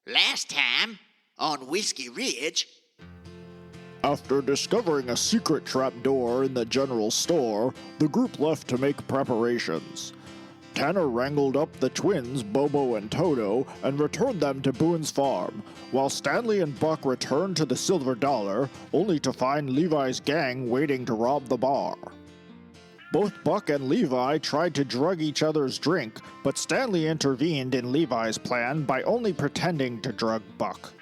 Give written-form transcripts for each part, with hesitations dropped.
Last time, on Whiskey Ridge... After discovering a secret trapdoor in the general store, the group left to make preparations. Tanner wrangled up the twins, Bobo and Toto, and returned them to Boone's farm, while Stanley and Buck returned to the Silver Dollar, only to find Levi's gang waiting to rob the bar. Both Buck and Levi tried to drug each other's drink, but Stanley intervened in Levi's plan by only pretending to drug Buck.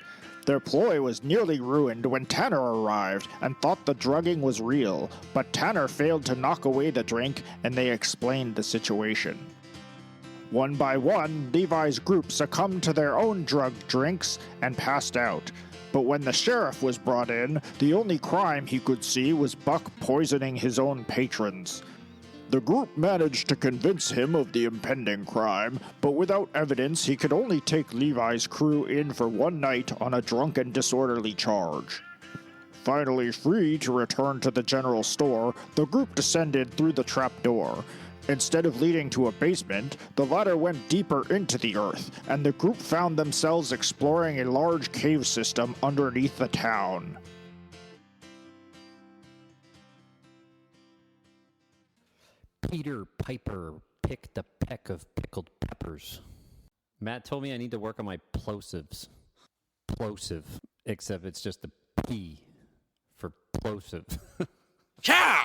Their ploy was nearly ruined when Tanner arrived and thought the drugging was real, but Tanner failed to knock away the drink and they explained the situation. One by one, Levi's group succumbed to their own drugged drinks and passed out. But when the sheriff was brought in, the only crime he could see was Buck poisoning his own patrons. The group managed to convince him of the impending crime, but without evidence he could only take Levi's crew in for one night on a drunk and disorderly charge. Finally free to return to the general store, the group descended through the trapdoor. Instead of leading to a basement, the ladder went deeper into the earth, and the group found themselves exploring a large cave system underneath the town. Peter Piper picked a peck of pickled peppers. Matt told me I need to work on my plosives. Plosive, except it's just a P for plosive. Ciao!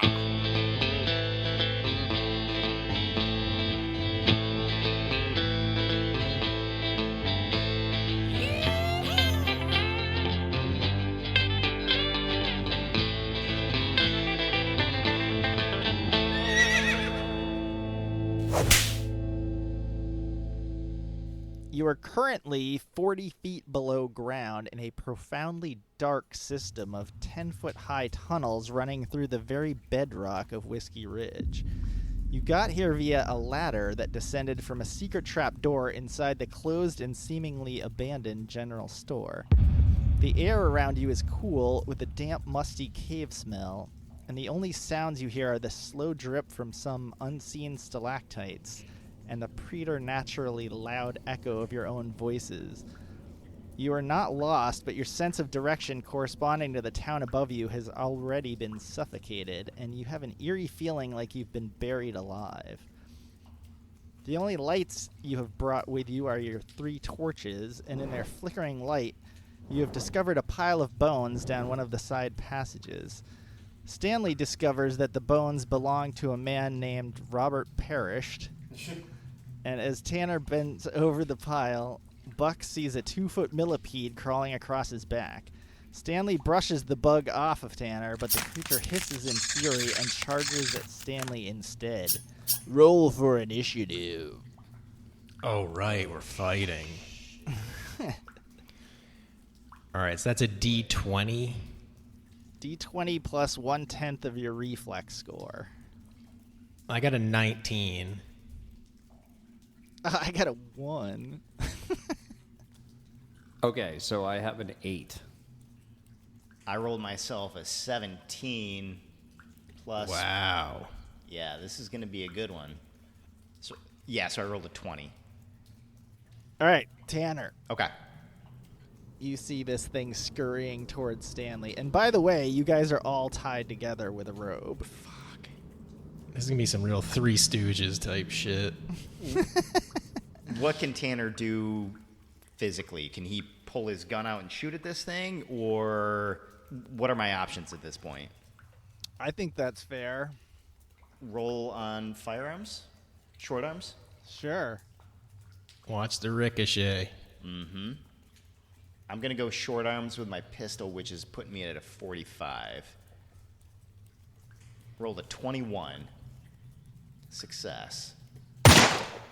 You are currently 40 feet below ground in a profoundly dark system of 10-foot-high tunnels running through the very bedrock of Whiskey Ridge. You got here via a ladder that descended from a secret trapdoor inside the closed and seemingly abandoned general store. The air around you is cool with a damp, musty cave smell, and the only sounds you hear are the slow drip from some unseen stalactites and the preternaturally loud echo of your own voices. You are not lost, but your sense of direction corresponding to the town above you has already been suffocated, and you have an eerie feeling like you've been buried alive. The only lights you have brought with you are your 3 torches, and in their flickering light, you have discovered a pile of bones down one of the side passages. Stanley discovers that the bones belong to a man named Robert Perished, and as Tanner bends over the pile, Buck sees a 2-foot millipede crawling across his back. Stanley brushes the bug off of Tanner, but the creature hisses in fury and charges at Stanley instead. Roll for initiative. Oh, right, we're fighting. All right, so that's a D20. D20 plus 1/10 of your reflex score. I got a 19. I got a 1. Okay, so I have an 8. I rolled myself a 17 plus... Wow. Yeah, this is going to be a good one. So I rolled a 20. All right, Tanner. Okay. You see this thing scurrying towards Stanley. And by the way, you guys are all tied together with a rope. Fuck. This is going to be some real Three Stooges type shit. What can Tanner do physically? Can he pull his gun out and shoot at this thing? Or what are my options at this point? I think that's fair. Roll on firearms? Short arms? Sure. Watch the ricochet. Mm-hmm. I'm going to go short arms with my pistol, which is putting me at a 45. Rolled a 21. Success.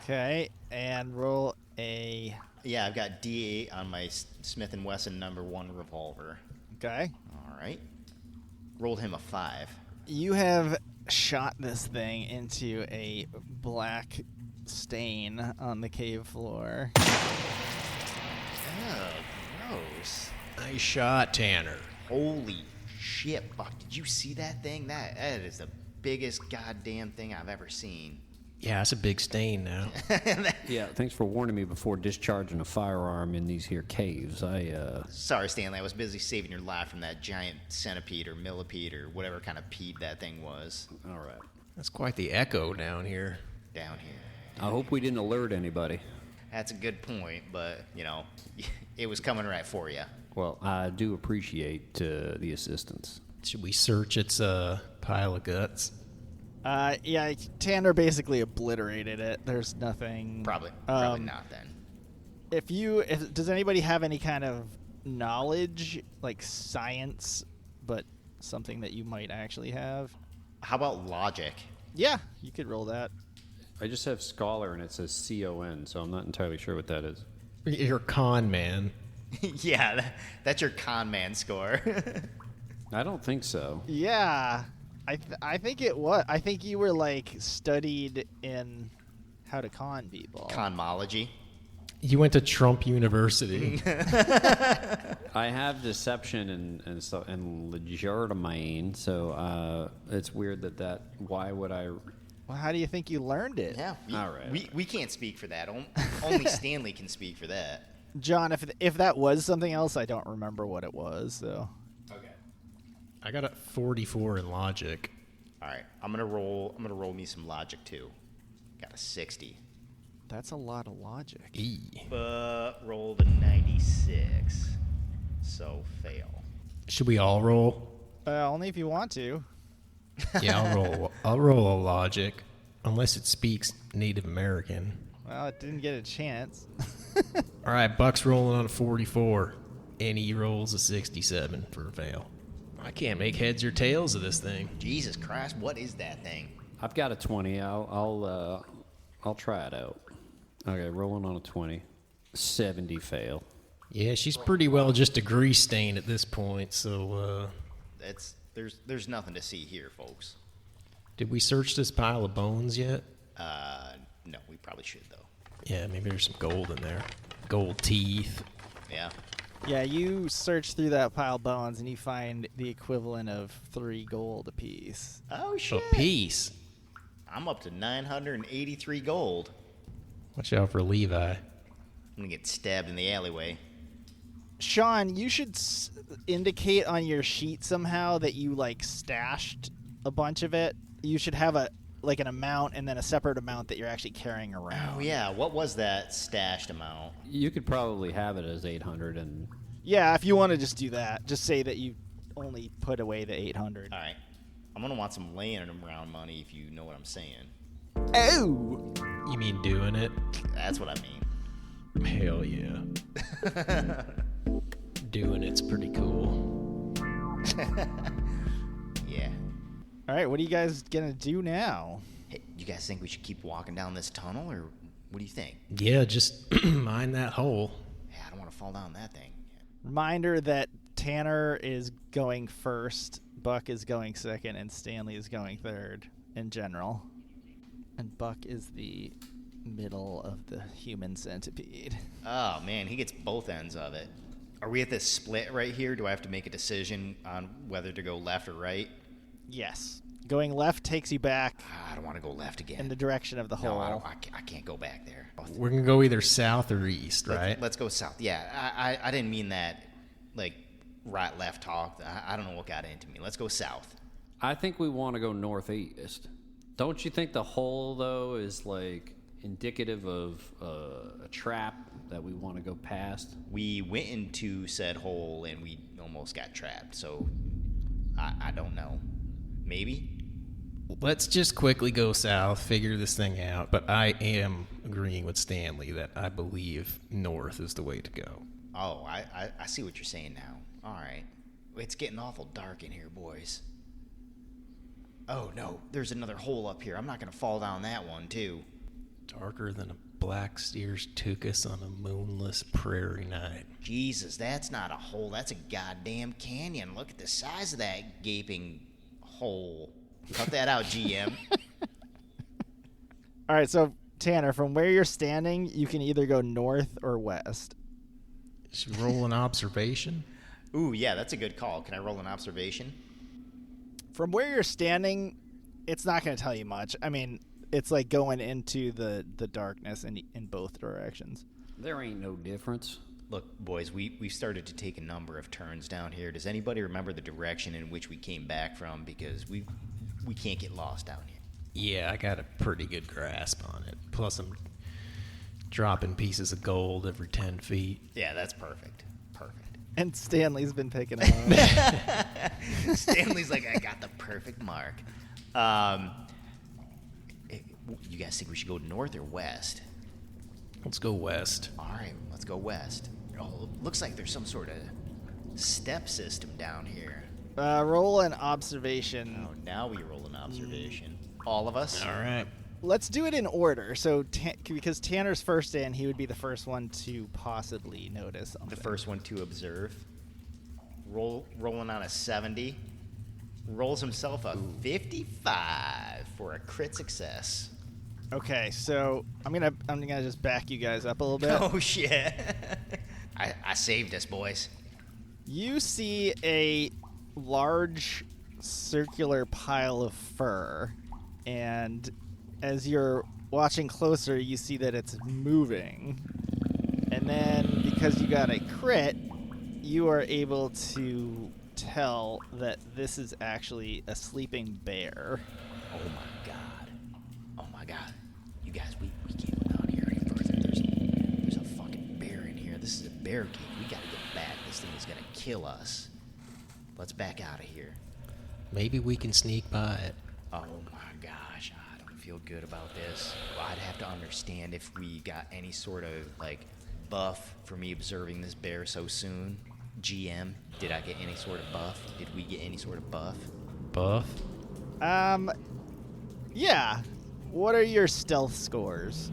Okay, and roll a... Yeah, I've got D8 on my Smith & Wesson #1 revolver. Okay. All right. Rolled him a 5. You have shot this thing into a black stain on the cave floor. Oh, gross. Nice shot, Tanner. Holy shit, Buck. Did you see that thing? That is the biggest goddamn thing I've ever seen. Yeah, it's a big stain now. Yeah, thanks for warning me before discharging a firearm in these here caves. Sorry, Stanley. I was busy saving your life from that giant centipede or millipede or whatever kind of pede that thing was All right. That's quite the echo down here. down here. I hope we didn't alert anybody. That's a good point, but, you know, it was coming right for you. Well, I do appreciate the assistance. Should we search its pile of guts? Yeah, Tanner basically obliterated it. There's nothing. Probably not then. Does anybody have any kind of knowledge, like science, but something that you might actually have? How about logic? Yeah, you could roll that. I just have scholar and it says CON, so I'm not entirely sure what that is. You're a con man. Yeah, that's your con man score. I don't think so. Yeah, I think it was. I think you were like studied in how to con people. Conmology. You went to Trump University. I have deception and legerdemain, so it's weird that. Why would I? Well, how do you think you learned it? Yeah. All right. We can't speak for that. Only Stanley can speak for that. John, if that was something else, I don't remember what it was. So. Okay. I got a 44 in logic. All right. I'm gonna roll me some logic too. Got a 60. That's a lot of logic. But rolled a 96. So fail. Should we all roll? Only if you want to. Yeah, I'll roll a logic, unless it speaks Native American. Well, it didn't get a chance. All right, Buck's rolling on a 44, and he rolls a 67 for a fail. I can't make heads or tails of this thing. Jesus Christ, what is that thing? I've got a 20. I'll try it out. Okay, rolling on a 20. 70 fail. Yeah, she's pretty well just a grease stain at this point. So, There's nothing to see here, folks. did we search this pile of bones yet? No, we probably should though. Yeah, maybe there's some gold in there. Gold teeth. Yeah. Yeah, you search through that pile of bones and you find the equivalent of 3 gold apiece. Oh A shit. piece. I'm up to 983 gold. Watch out for Levi. I'm gonna get stabbed in the alleyway. Sean, you should indicate on your sheet somehow that you like stashed a bunch of it. You should have an amount and then a separate amount that you're actually carrying around. Oh yeah, what was that stashed amount? You could probably have it as 800 and Yeah, if you want to just do that, just say that you only put away the 800. All right. I'm gonna want some laying around money if you know what I'm saying. Oh! You mean doing it? That's what I mean. Hell yeah. Doing it's pretty cool. Yeah. All right, what are you guys going to do now? Hey, you guys think we should keep walking down this tunnel, or what do you think? Yeah, just mind that hole. Yeah, I don't want to fall down that thing. Reminder that Tanner is going first, Buck is going second, and Stanley is going third in general. And Buck is the middle of the human centipede. Oh man, he gets both ends of it. Are we at this split right here? Do I have to make a decision on whether to go left or right? Yes. Going left takes you back I don't want to go left again. in the direction of the no, hole. I can't go back there. We're going to go either south or east, right? Let's go south. Yeah, I didn't mean that, like, right, left talk. I don't know what got into me. Let's go south. I think we want to go northeast. Don't you think the hole, though, is like indicative of a trap that we want to go past? We went into said hole and we almost got trapped, so I don't know. Maybe? Let's just quickly go south, figure this thing out. But I am agreeing with Stanley that I believe north is the way to go. Oh, I see what you're saying now. All right. It's getting awful dark in here, boys. Oh, no. There's another hole up here. I'm not going to fall down that one, too. Darker than a black steer's tuchus on a moonless prairie night. Jesus, that's not a hole. That's a goddamn canyon. Look at the size of that gaping hole. Cut that out, GM. All right, so Tanner, from where you're standing, you can either go north or west. Should we roll an observation? Ooh, yeah, that's a good call. Can I roll an observation? From where you're standing, it's not going to tell you much. I mean, It's like going into the darkness in both directions. There ain't no difference. Look, boys, we started to take a number of turns down here. Does anybody remember the direction in which we came back from? Because we can't get lost down here. Yeah, I got a pretty good grasp on it. Plus, I'm dropping pieces of gold every 10 feet. Yeah, that's perfect. Perfect. And Stanley's been picking them up. Stanley's like, I got the perfect mark. You guys think we should go north or west? Let's go west. All right, let's go west. Oh, looks like there's some sort of step system down here. Roll an observation. Oh, now we roll an observation. All of us? All right. Let's do it in order. So, because Tanner's first in, he would be the first one to possibly notice something. The first one to observe. Rolling on a 70. Rolls himself a 55 for a crit success. Okay, so I'm gonna just back you guys up a little bit. Oh shit! I saved us, boys. You see a large circular pile of fur, and as you're watching closer, you see that it's moving. And then, because you got a crit, you are able to tell that this is actually a sleeping bear. Oh my god! Oh my god! You guys, we can't go down here any further. There's a fucking bear in here. This is a bear cave. We gotta get back. This thing is gonna kill us. Let's back out of here. Maybe we can sneak by it. Oh my gosh, I don't feel good about this. I'd have to understand if we got any sort of like buff for me observing this bear so soon. GM, did I get any sort of buff? Did we get any sort of buff? Buff? Yeah. What are your stealth scores?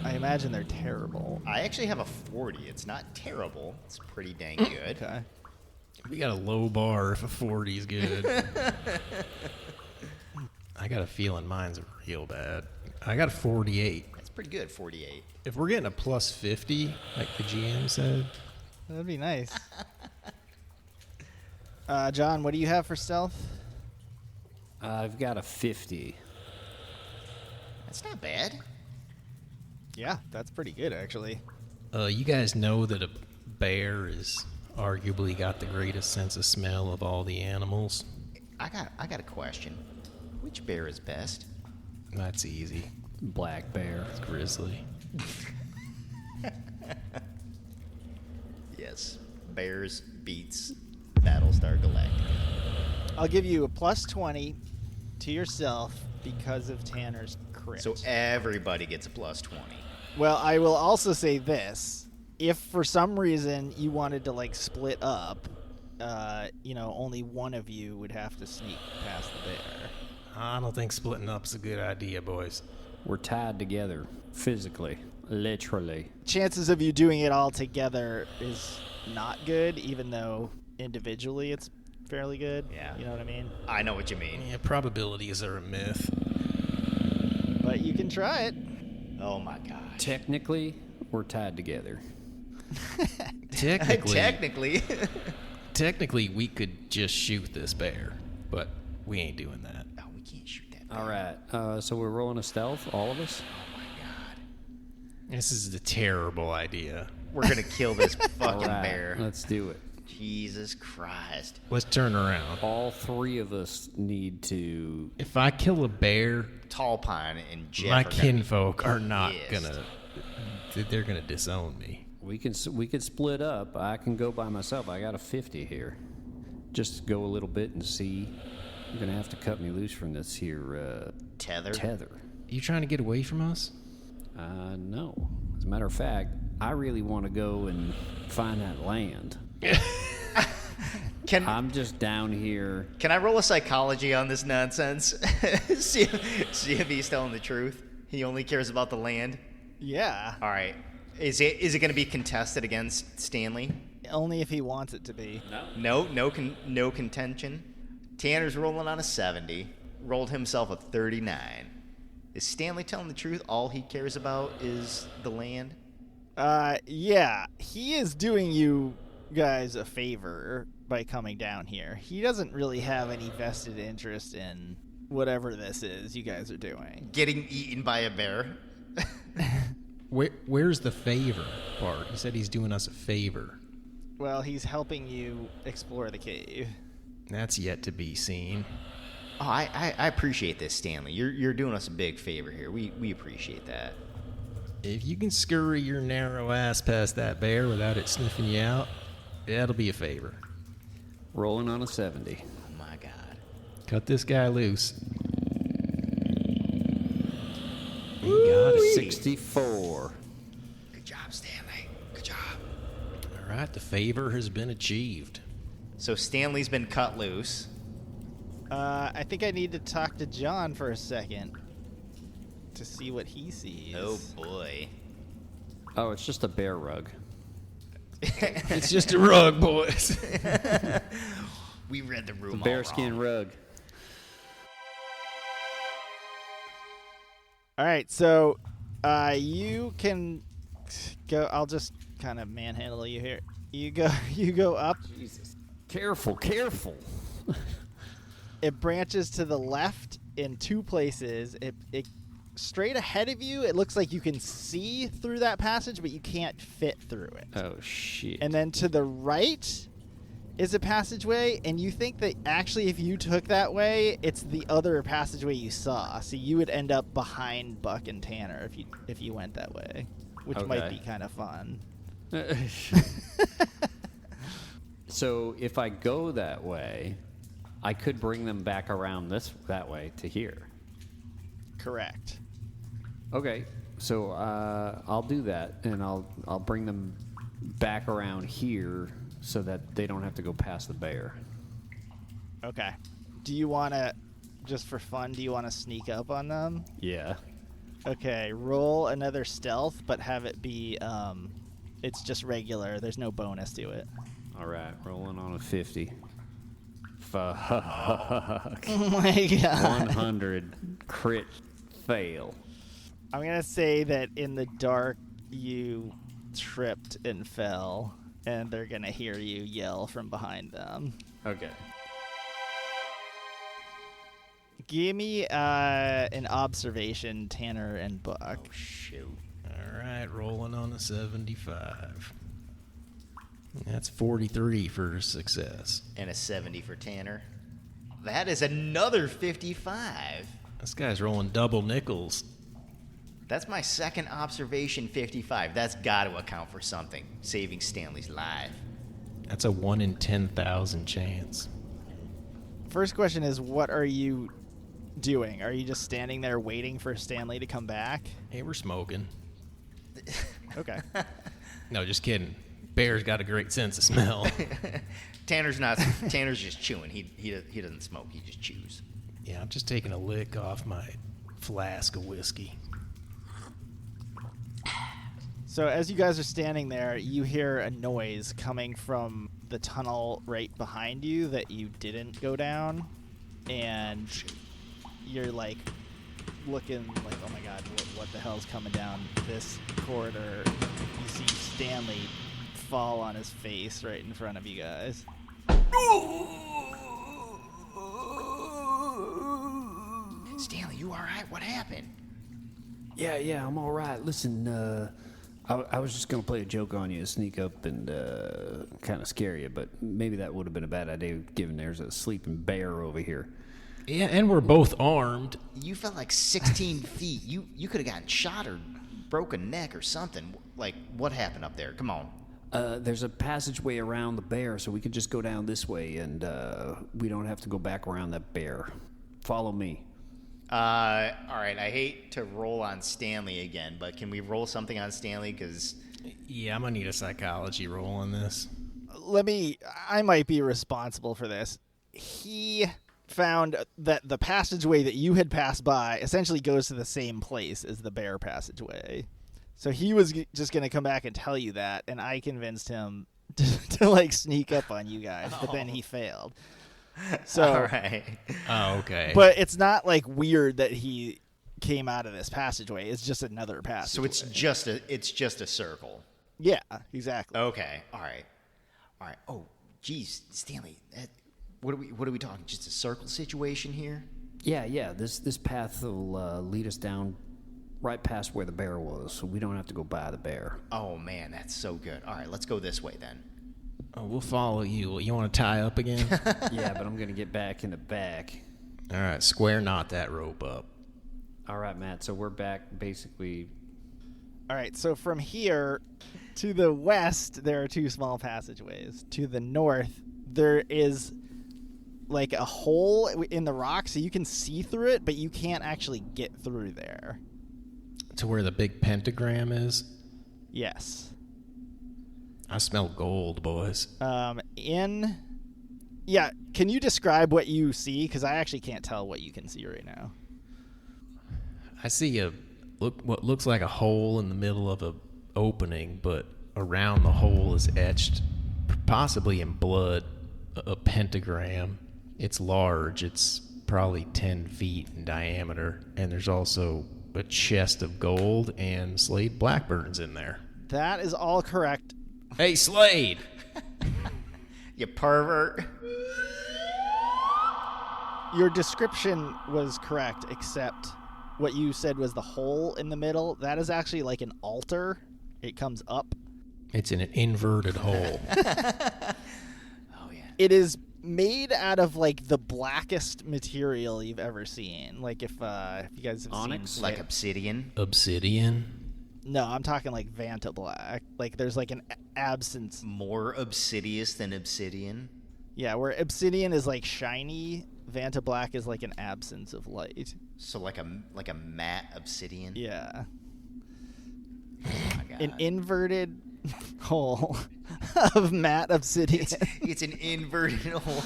I imagine they're terrible. I actually have a 40. It's not terrible. It's pretty dang good. Okay. We got a low bar if a 40 is good. I got a feeling mine's real bad. I got a 48. That's pretty good, 48. If we're getting a plus 50, like the GM said, That'd be nice. John, what do you have for stealth? I've got a 50. That's not bad. Yeah, that's pretty good, actually. you guys know that a bear is arguably got the greatest sense of smell of all the animals. I got a question. Which bear is best? That's easy. Black bear. It's grizzly. Yes. Bears beats Battlestar Galactica. I'll give you a plus 20 to yourself because of Tanner's crit. So everybody gets a plus 20. Well, I will also say this. If for some reason you wanted to, like, split up, only one of you would have to sneak past the bear. I don't think splitting up's a good idea, boys. We're tied together physically, literally. Chances of you doing it all together is not good, even though individually it's fairly good. Yeah. You know what I mean? I know what you mean. Yeah, probabilities are a myth. But you can try it. Oh my gosh. Technically, we're tied together. Technically, technically, we could just shoot this bear, but we ain't doing that. Oh, we can't shoot that bear. All right. So we're rolling a stealth, all of us? Oh my god. This is a terrible idea. We're gonna kill this All fucking right, bear. let's do it. Jesus Christ. Let's turn around. All three of us need to... If I kill a bear, Tall Pine and Jeff my are gonna be kinfolk are not pissed. gonna. They're gonna disown me. We can split up. I can go by myself. I got a 50 here. Just go a little bit and see. You're going to have to cut me loose from this here Tether? You trying to get away from us? No. As a matter of fact, I really want to go and find that land. I'm just down here. Can I roll a psychology on this nonsense? see if he's telling the truth. He only cares about the land. Yeah. All right. Is it going to be contested against Stanley? Only if he wants it to be. No contention. Tanner's rolling on a 70. Rolled himself a 39. Is Stanley telling the truth? All he cares about is the land? Yeah. He is doing you guys a favor by coming down here. He doesn't really have any vested interest in whatever this is you guys are doing. Getting eaten by a bear. Where's the favor part? He said he's doing us a favor. Well, he's helping you explore the cave. That's yet to be seen. Oh, I appreciate this, Stanley. You're doing us a big favor here. We appreciate that. If you can scurry your narrow ass past that bear without it sniffing you out, that'll be a favor. Rolling on a 70. Oh my God. Cut this guy loose. He got it. 64. Good job, Stanley. Good job. All right, the favor has been achieved. So Stanley's been cut loose. I think I need to talk to John for a second to see what he sees. Oh boy. Oh, it's just a bear rug. It's just a rug, boys. We read the room. It's a all bearskin wrong. rug. All right, so you can go. I'll just kind of manhandle you here. You go up. Jesus. Careful, careful. It branches to the left in two places. It straight ahead of you. It looks like you can see through that passage, but you can't fit through it. Oh, shit. And then to the right is a passageway, and you think that actually if you took that way, it's the other passageway you saw. So you would end up behind Buck and Tanner if you went that way, which might Okay. be kind of fun. So if I go that way, I could bring them back around that way to here. Correct. Okay, so I'll do that, and I'll bring them back around here so that they don't have to go past the bear. Okay. Do you want to, just for fun, do you want to sneak up on them? Yeah. Okay, roll another stealth, but have it be, it's just regular. There's no bonus to it. All right, rolling on a 50. Fuck. Oh my god. 100 crit fail. I'm going to say that in the dark, you tripped and fell, and they're going to hear you yell from behind them. Okay. Give me an observation, Tanner and Buck. Shoot. All right, rolling on a 75. That's 43 for success. And a 70 for Tanner. That is another 55. This guy's rolling double nickels. That's my second observation 55. That's got to account for something. Saving Stanley's life. That's a 1 in 10,000 chance. First question is, what are you doing? Are you just standing there waiting for Stanley to come back? Hey, we're smoking. Okay. No, just kidding. Bear's got a great sense of smell. Tanner's just chewing. He doesn't smoke. He just chews. Yeah, I'm just taking a lick off my flask of whiskey. So as you guys are standing there, you hear a noise coming from the tunnel right behind you that you didn't go down, and you're like looking like, oh my god, what the hell's coming down this corridor? You see Stanley fall on his face right in front of you guys. Stanley, you all right? What happened? Yeah, I'm all right. Listen, I was just going to play a joke on you, sneak up and kind of scare you, but maybe that would have been a bad idea given there's a sleeping bear over here. Yeah, and we're both armed. You fell like 16 feet. You could have gotten shot or broken neck or something. Like, what happened up there? Come on. There's a passageway around the bear, so we could just go down this way, and we don't have to go back around that bear. Follow me. All right. I hate to roll on Stanley again, but can we roll something on Stanley? Because Yeah, I'm going to need a psychology roll on this. I might be responsible for this. He found that the passageway that you had passed by essentially goes to the same place as the bear passageway. So he was just going to come back and tell you that, and I convinced him to like sneak up on you guys, but then he failed. So, all right. Oh, okay. But it's not like weird that he came out of this passageway. It's just another passageway. So it's just a circle. Yeah, exactly. Okay. All right. Oh, geez, Stanley. What are we talking? Just a circle situation here? Yeah. This path will lead us down right past where the bear was, so we don't have to go by the bear. Oh, man, that's so good. All right, let's go this way then. Oh, we'll follow you. You want to tie up again? Yeah, but I'm going to get back in the back. All right, square knot that rope up. All right, Matt, so we're back basically. All right, so from here to the west, there are two small passageways. To the north, there is like a hole in the rock, so you can see through it, but you can't actually get through there. To where the big pentagram is? Yes. I smell gold, boys. Yeah, can you describe what you see? Because I actually can't tell what you can see right now. I see what looks like a hole in the middle of a opening, but around the hole is etched, possibly in blood, a pentagram. It's large. It's probably 10 feet in diameter, and there's also a chest of gold and Slade Blackburns in there. That is all correct. Hey, Slade! You pervert. Your description was correct, except what you said was the hole in the middle. That is actually like an altar. It comes up. It's in an inverted hole. Oh, yeah. It is made out of like the blackest material you've ever seen. Like if you guys have Onyx? seen Like obsidian. Obsidian? No, I'm talking like Vanta black. Like there's like an absence. More obsidious than obsidian. Yeah, where obsidian is like shiny, Vanta black is like an absence of light. So like a matte obsidian. Yeah. Oh my God. An inverted hole of matte obsidian. It's an inverted hole.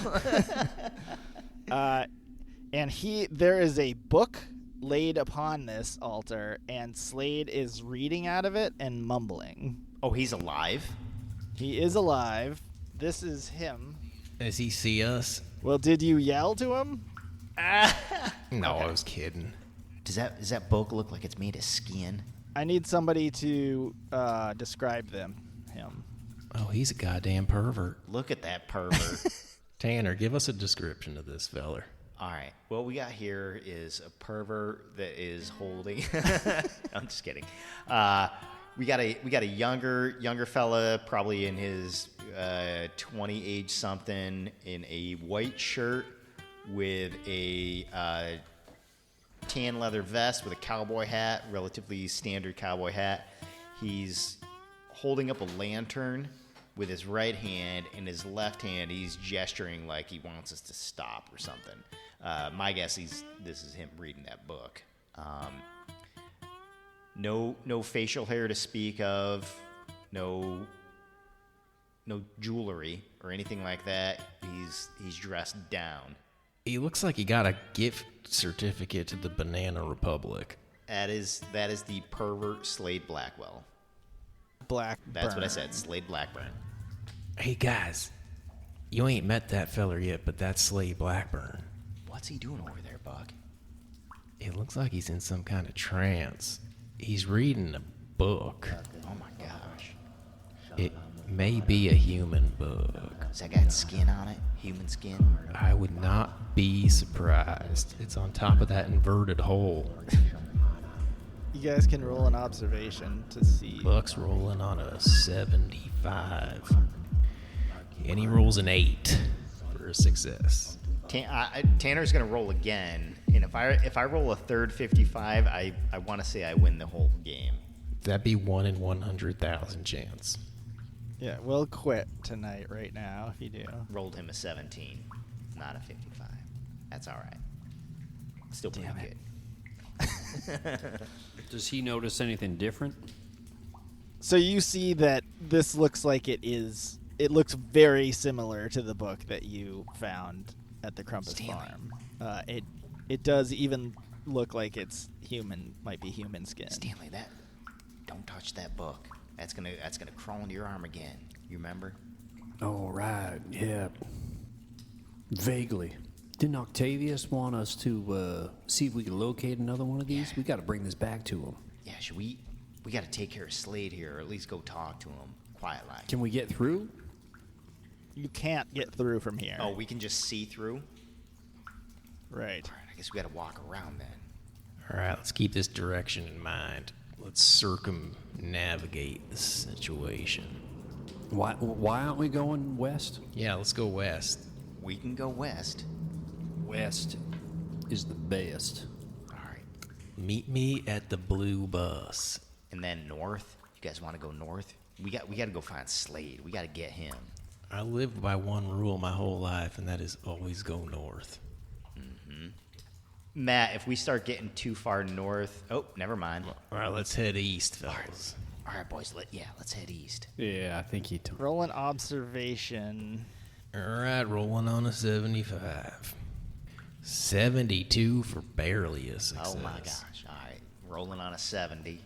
And there is a book laid upon this altar, and Slade is reading out of it and mumbling. Oh, he's alive? He is alive. This is him. Does he see us? Well, did you yell to him? No, I was kidding. Does that book look like it's made of skin? I need somebody to describe him. Oh, he's a goddamn pervert. Look at that pervert. Tanner, give us a description of this feller. All right. What we got here is a pervert that is holding. I'm just kidding. We got a younger fella, probably in his 20 age something, in a white shirt with a tan leather vest with a cowboy hat, relatively standard cowboy hat. He's holding up a lantern with his right hand. In his left hand, he's gesturing like he wants us to stop or something. My guess this is him reading that book. No facial hair to speak of. No jewelry or anything like that. He's dressed down. He looks like he got a gift certificate to the Banana Republic. That is the pervert Slade Blackwell. That's what I said, Slade Blackburn. Hey, guys. You ain't met that feller yet, but that's Slade Blackburn. What's he doing over there, Buck? It looks like he's in some kind of trance. He's reading a book. Oh my gosh. It may be a human book. Has that got skin on it? Human skin? I would not be surprised. It's on top of that inverted hole. You guys can roll an observation to see. Buck's rolling on a 75. And he rolls an 8 for a success. Tanner's gonna roll again, and if I roll a third 55, I want to say I win the whole game. That'd be 1 in 100,000 chance. Yeah, we'll quit tonight right now if you do. Rolled him a 17, not a 55. That's all right. Still pretty good. Does he notice anything different? So you see that this looks like it looks very similar to the book that you found at the Crumpus farm. It does even look like it's might be human skin. Stanley, don't touch that book. That's gonna crawl into your arm again. You remember? Oh, right, yeah. Vaguely. Didn't Octavius want us to see if we could locate another one of these? Yeah. We got to bring this back to him. Yeah, should we got to take care of Slade here, or at least go talk to him quiet like. Can we get through? You can't get through from here. Oh, we can just see through? Right. All right, I I guess we gotta walk around then. All right, let's keep this direction in mind. Let's circumnavigate the situation. Why aren't we going west? Yeah, let's go west. We can go west. West is the best. All right. Meet me at the blue bus. And then north. You guys want to go north? We got to go find Slade. We got to get him. I lived by one rule my whole life, and that is always go north. Matt, if we start getting too far north, never mind. All right, let's head east, fellas. All right, boys. Let's head east. Yeah, I think he took. Roll an observation. All right, rolling on a 75. 72 for barely a success. Oh my gosh! All right, rolling on a 70.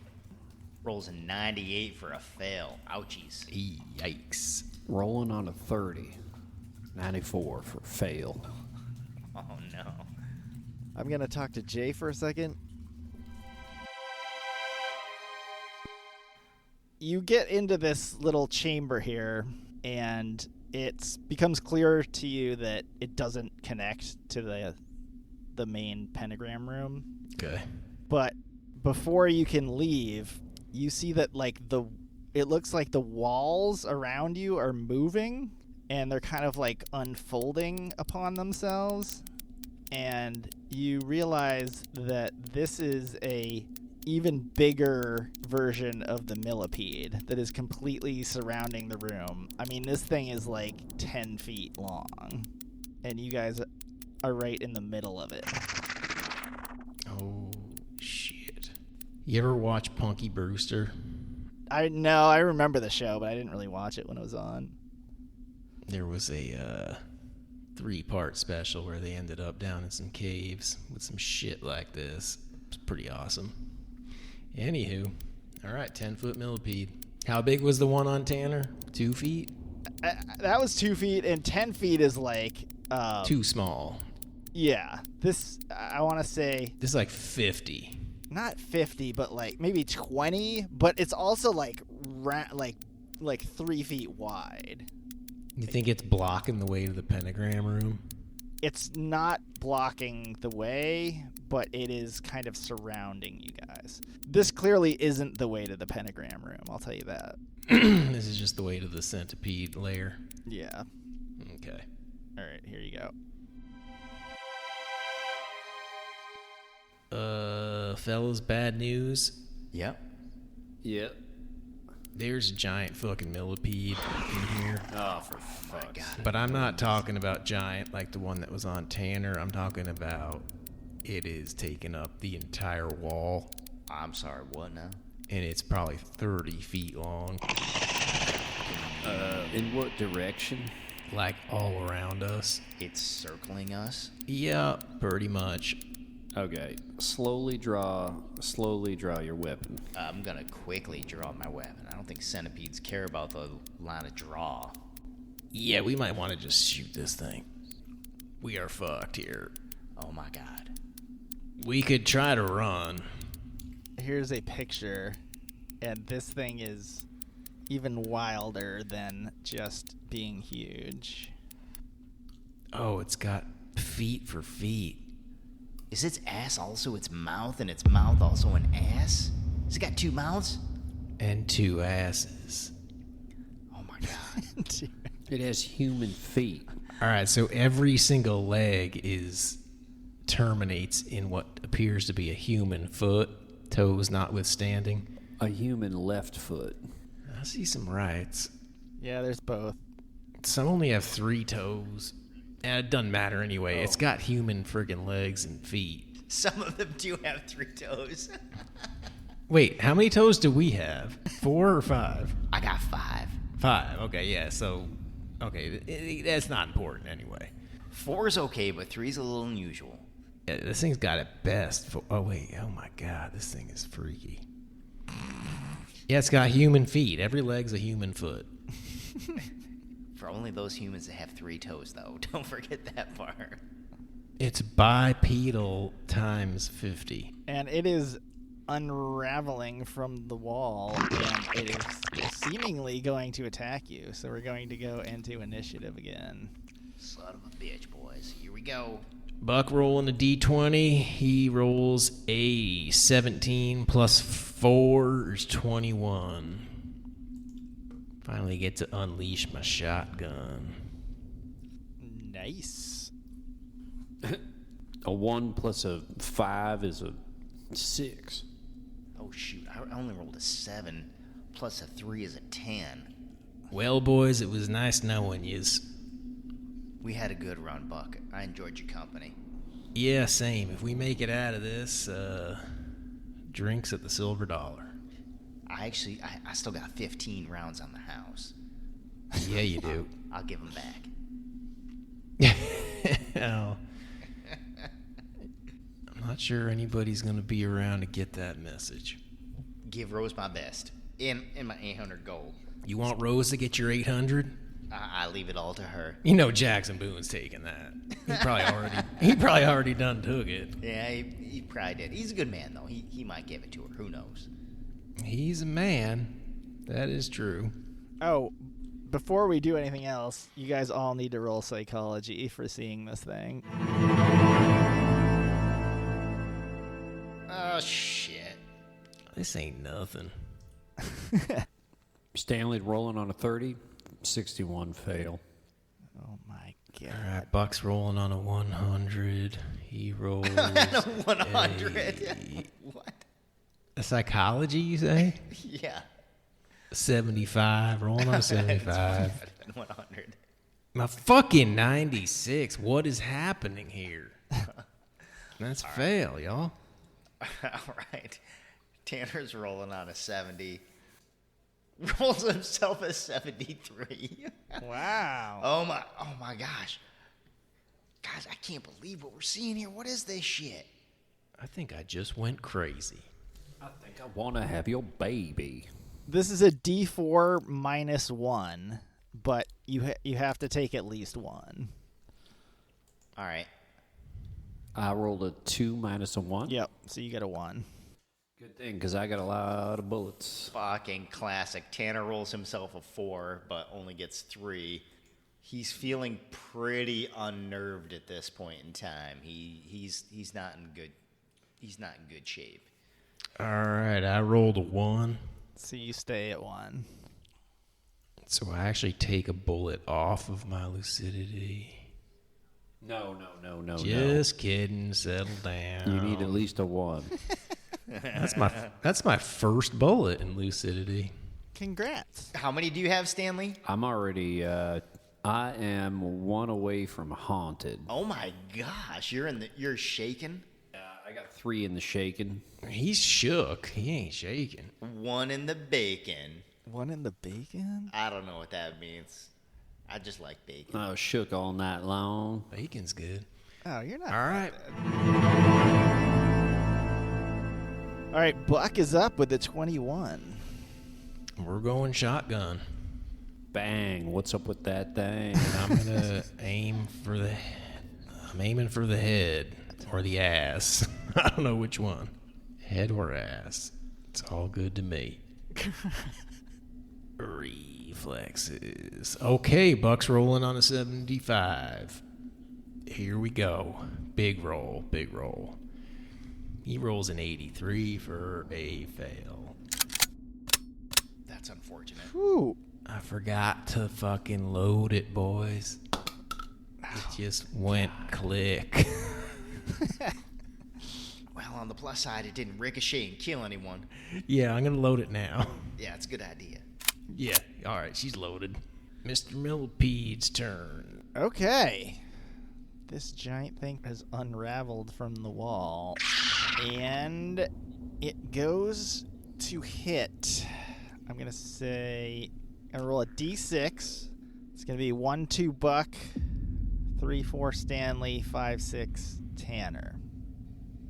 Rolls a 98 for a fail. Ouchies. Yikes. Rolling on a 30. 94 for fail. Oh no. I'm going to talk to Jay for a second. You get into this little chamber here, and it becomes clear to you that it doesn't connect to the main pentagram room. Okay. But before you can leave, you see that it looks like the walls around you are moving, and they're kind of like unfolding upon themselves. And you realize that this is a even bigger version of the millipede that is completely surrounding the room. I mean, this thing is like 10 feet long, and you guys are right in the middle of it. Oh, shit. You ever watch Punky Brewster? I remember the show, but I didn't really watch it when it was on. There was a 3-part special where they ended up down in some caves with some shit like this. It's pretty awesome. Anywho, all right, 10-foot millipede. How big was the one on Tanner? 2 feet? That was 2 feet, and 10 feet is like... Too small. Yeah. This, I want to say... This is like 50. Not 50, but like maybe 20, but it's also like 3 feet wide. You think it's blocking the way to the pentagram room? It's not blocking the way, but it is kind of surrounding you guys. This clearly isn't the way to the pentagram room, I'll tell you that. This is just the way to the centipede layer. Yeah. Okay. All right, here you go. Fellas, bad news. Yep. Yep. There's a giant fucking millipede in here. Oh, for fuck's sake. But I'm not talking about giant like the one that was on Tanner. I'm talking about it is taking up the entire wall. I'm sorry, what now? And it's probably 30 feet long. In what direction? Like all around us. It's circling us? Yeah, pretty much. Okay. Slowly draw your weapon. I'm gonna quickly draw my weapon. I don't think centipedes care about the line of draw. Yeah, we might want to just shoot this thing. We are fucked here. Oh my god. We could try to run. Here's a picture, and this thing is even wilder than just being huge. Oh, it's got feet for feet. Is its ass also its mouth, and its mouth also an ass? Has it got 2 mouths? And 2 asses. Oh my god. It has human feet. All right, so every single leg terminates in what appears to be a human foot, toes notwithstanding. A human left foot. I see some rights. Yeah, there's both. Some only have 3 toes. And it doesn't matter anyway. Oh. It's got human friggin' legs and feet. Some of them do have 3 toes. Wait, how many toes do we have? 4 or 5? I got 5. 5. Okay, yeah. So, okay, that's not important anyway. 4 is okay, but 3 is a little unusual. Yeah, this thing's got it best. Oh wait, oh my god, this thing is freaky. Yeah, it's got human feet. Every leg's a human foot. For only those humans that have 3 toes, though. Don't forget that part. It's bipedal times 50. And it is unraveling from the wall, and it is seemingly going to attack you. So we're going to go into initiative again. Son of a bitch, boys. Here we go. Buck rolling a d20. He rolls a 17 plus 4 is 21. Finally get to unleash my shotgun. Nice. A 1 plus a 5 is a 6. Oh, shoot. I only rolled a 7. Plus a 3 is a 10. Well, boys, it was nice knowing yous. We had a good run, Buck. I enjoyed your company. Yeah, same. If we make it out of this, drinks at the Silver Dollar. I still got 15 rounds on the house. Yeah, you do. I'll give them back. Oh. I'm not sure anybody's going to be around to get that message. Give Rose my best. In my 800 gold. You want Rose to get your 800? I leave it all to her. You know Jackson Boone's taking that. He probably already done took it. Yeah, he probably did. He's a good man, though. He might give it to her. Who knows? He's a man. That is true. Oh, before we do anything else, you guys all need to roll psychology for seeing this thing. Oh, shit. This ain't nothing. Stanley rolling on a 30, 61 fail. Oh my god. All right, Buck's rolling on a 100. He rolls 100. What? a psychology, you say? Yeah. 75. Rolling on a 75. 100. My fucking 96. What is happening here? That's fail, y'all. All right. Tanner's rolling on a 70. Rolls himself a 73. Wow. Oh my gosh. Guys, I can't believe what we're seeing here. What is this shit? I think I just went crazy. I think I want to have your baby. This is a D4 minus 1, but you have to take at least 1. All right. I rolled a 2 minus a 1. Yep, so you get a 1. Good thing, because I got a lot of bullets. Fucking classic. Tanner rolls himself a 4, but only gets 3. He's feeling pretty unnerved at this point in time. He's not in good shape. All right, I rolled a 1. So you stay at 1. So I actually take a bullet off of my lucidity. No. Just kidding. Settle down. You need at least a 1. That's my first bullet in lucidity. Congrats. How many do you have, Stanley? I'm already, I am 1 away from haunted. Oh my gosh, you're shaking. I got 3 in the shaken. He's shook. He ain't shaking. 1 in the bacon. 1 in the bacon? I don't know what that means. I just like bacon. I was shook all night long. Bacon's good. Oh, you're not. All right. All right, Buck is up with a 21. We're going shotgun. Bang. What's up with that thing? I'm gonna aiming for the head or the ass. I don't know which one. Head or ass. It's all good to me. Reflexes. Okay, Buck's rolling on a 75. Here we go. Big roll. He rolls an 83 for a fail. That's unfortunate. Whew. I forgot to fucking load it, boys. It just went click. Well, on the plus side, it didn't ricochet and kill anyone. Yeah, I'm gonna load it now. Yeah, it's a good idea. Yeah, alright, she's loaded. Mr. Millipede's turn. Okay. This giant thing has unraveled from the wall. And it goes to hit. I'm going to say, I roll a d6. It's going to be 1-2 Buck, 3-4 Stanley, 5-6 Tanner.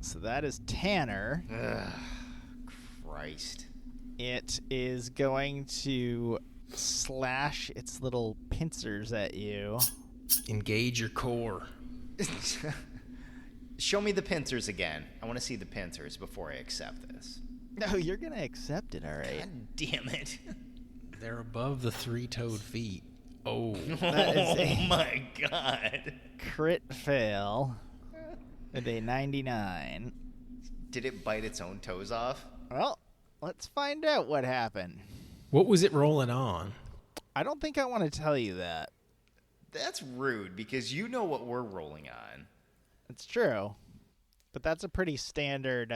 So that is Tanner. Ugh, Christ. It is going to slash its little pincers at you. Engage your core. Show me the pincers again. I want to see the pincers before I accept this. No, you're going to accept it, all right. God damn it. They're above the 3-toed feet. Oh. That is Oh a my god. crit fail with a 99. Did it bite its own toes off? Well, let's find out what happened. What was it rolling on? I don't think I want to tell you that. That's rude because you know what we're rolling on. It's true. But that's a pretty standard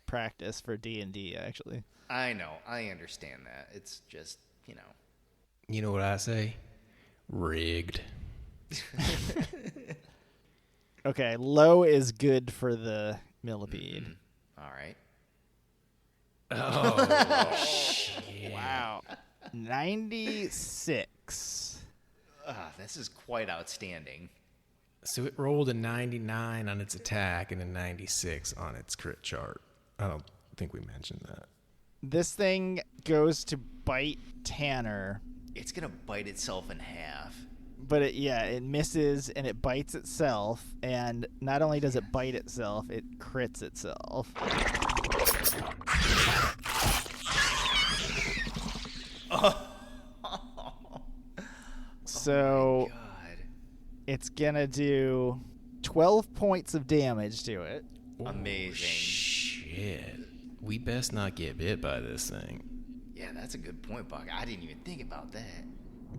practice for D&D, actually. I know. I understand that. It's just, you know. You know what I say? Rigged. Okay, low is good for the millipede. All right. Oh, shit. Wow. 96. This is quite outstanding. So it rolled a 99 on its attack and a 96 on its crit chart. I don't think we mentioned that. This thing goes to bite Tanner, It's going to bite itself in half. but it misses and it bites itself. And not only does it bite itself, it crits itself. So God. it's gonna do 12 points of damage to it. Amazing. Shit. We best not get bit by this thing. Yeah, that's a good point, Buck. I didn't even think about that.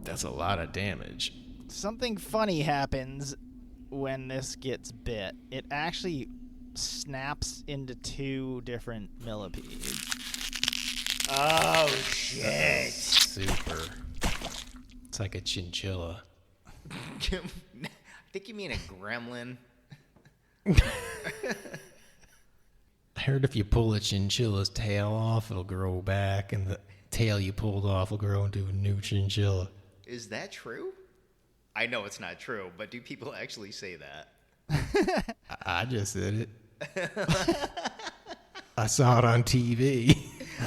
That's a lot of damage. Something funny happens when this gets bit. It actually snaps into 2 different millipedes. Oh, shit. Super. It's like a chinchilla. I think you mean a gremlin. I heard if you pull a chinchilla's tail off, it'll grow back, and the tail you pulled off will grow into a new chinchilla. Is that true? I know it's not true, but do people actually say that? I just said it. I saw it on TV.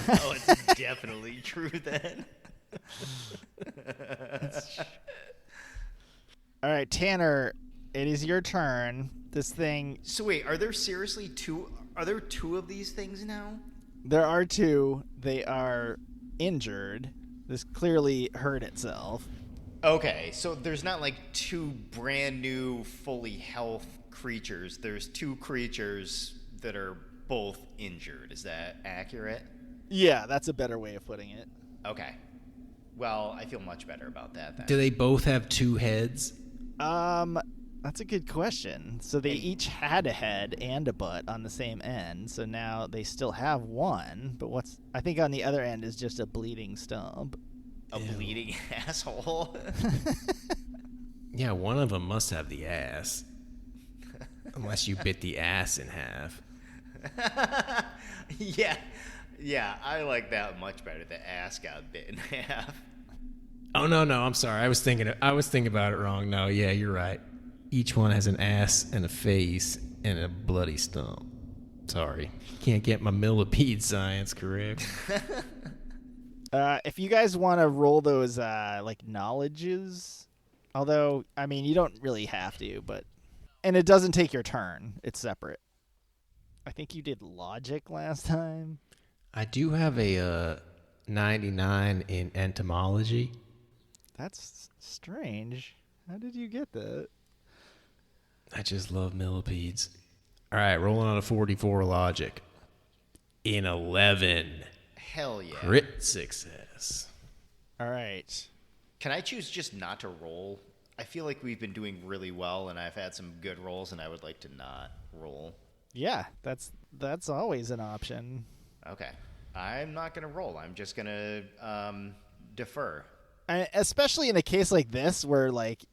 Oh, it's definitely true then. All right, Tanner, it is your turn. This thing, So wait, are there seriously two? Are there 2 of these things now? there are 2. They are injured. This clearly hurt itself. Okay, so there's not like 2 brand new, fully health creatures. There's 2 creatures that are both injured. Is that accurate? Yeah, that's a better way of putting it. Okay. Well, I feel much better about that then. Do they both have 2 heads? That's a good question. So they each had a head and a butt on the same end. So now they still have one, but I think on the other end is just a bleeding stump. A bleeding asshole? Yeah, one of them must have the ass. Unless you bit the ass in half. Yeah, I like that much better. The ass got bit in half. Oh no, I'm sorry. I was thinking about it wrong. No, yeah, you're right. Each one has an ass and a face and a bloody stump. Sorry. Can't get my millipede science correct. If you guys want to roll those like knowledges, although I mean you don't really have to, and it doesn't take your turn. It's separate. I think you did logic last time. I do have a 99 in entomology. That's strange. How did you get that? I just love millipedes. All right, rolling on a 44 logic. In 11. Hell yeah. Crit success. All right. Can I choose just not to roll? I feel like we've been doing really well, and I've had some good rolls, and I would like to not roll. Yeah, that's always an option. Okay. I'm not going to roll. I'm just going to defer. Especially in a case like this where, like,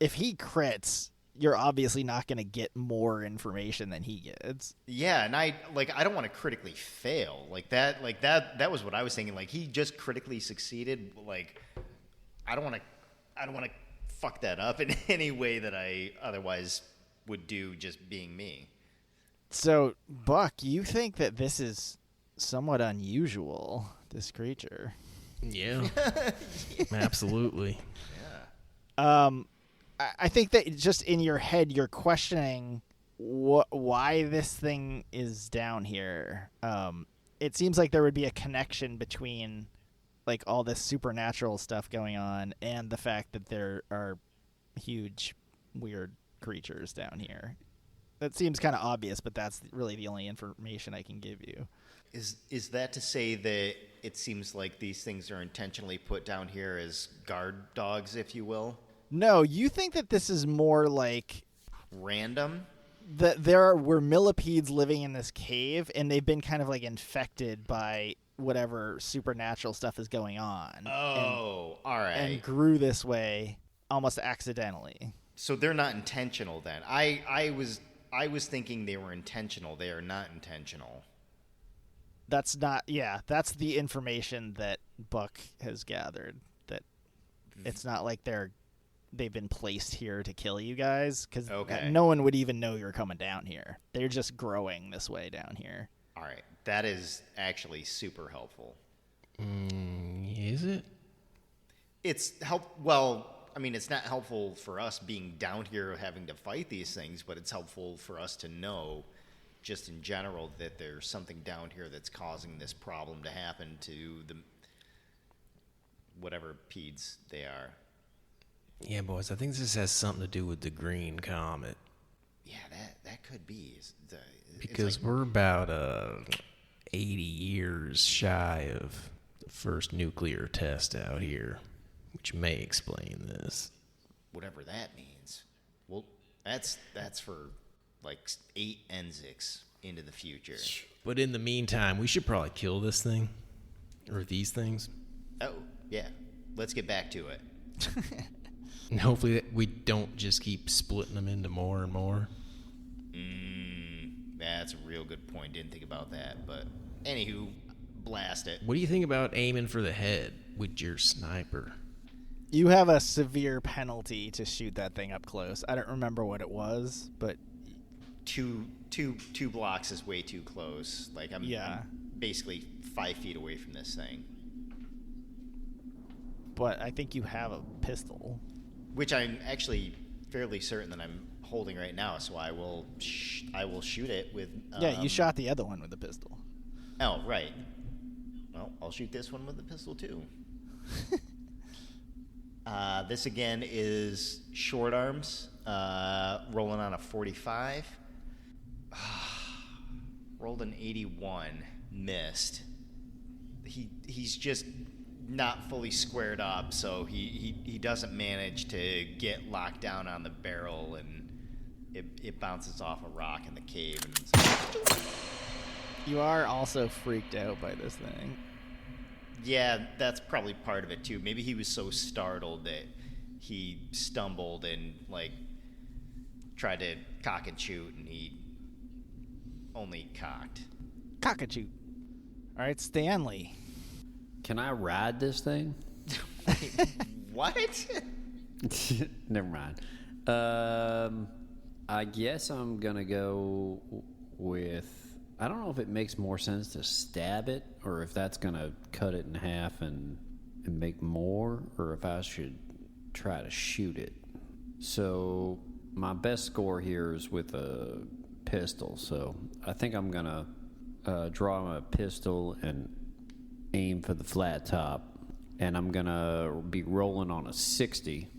if he crits, you're obviously not going to get more information than he gets. Yeah, and I don't want to critically fail. That was what I was thinking. Like, he just critically succeeded. Like, I don't want to fuck that up in any way that I otherwise would do just being me. So, Buck, you think that this is somewhat unusual, this creature. Yeah. Absolutely. I think that just in your head, you're questioning why this thing is down here. It seems like there would be a connection between like all this supernatural stuff going on, and the fact that there are huge, weird creatures down here. That seems kind of obvious, but that's really the only information I can give you. Is that to say that it seems like these things are intentionally put down here as guard dogs, if you will? No, you think that this is more like Random? that there were millipedes living in this cave, and they've been kind of like infected by whatever supernatural stuff is going on. Oh, all right. And grew this way almost accidentally. So they're not intentional then. I was thinking they were intentional. They are not intentional. That's not, yeah, that's the information that Buck has gathered. That it's not like they've been placed here to kill you guys, because no one would even know you're coming down here. They're just growing this way down here. All right. That is actually super helpful. Is it? It's well, I mean, it's not helpful for us being down here having to fight these things, but it's helpful for us to know, just in general, that there's something down here that's causing this problem to happen to the whatever peds they are. Yeah, boys, I think this has something to do with the green comet. Yeah, that could be. Because we're about 80 years shy of the first nuclear test out here, which may explain this. Whatever that means. Well, that's for like 8 Enzics into the future. But in the meantime, we should probably kill this thing. Or these things. Oh, yeah. Let's get back to it. And hopefully we don't just keep splitting them into more and more. That's a real good point. Didn't think about that. But anywho, blast it. What do you think about aiming for the head with your sniper? You have a severe penalty to shoot that thing up close. I don't remember what it was, but Two blocks is way too close. Like I'm basically 5 feet away from this thing. But I think you have a pistol. Which I'm actually fairly certain that I'm holding right now, so I will shoot it with... yeah, you shot the other one with the pistol. Oh, right. Well, I'll shoot this one with the pistol, too. This, again, is short arms, rolling on a 45. Rolled an 81. Missed. He's just not fully squared up, so he doesn't manage to get locked down on the barrel, and it bounces off a rock in the cave. And you are also freaked out by this thing. Yeah, that's probably part of it too. Maybe he was so startled that he stumbled and like tried to cock and shoot, and he only cocked. Cock and shoot. All right, Stanley. Can I ride this thing? What? Never mind. I guess I'm gonna go with... I don't know if it makes more sense to stab it, or if that's gonna cut it in half and make more, or if I should try to shoot it. So my best score here is with a pistol, so I think I'm gonna draw my pistol and aim for the flat top, and I'm gonna be rolling on a 60.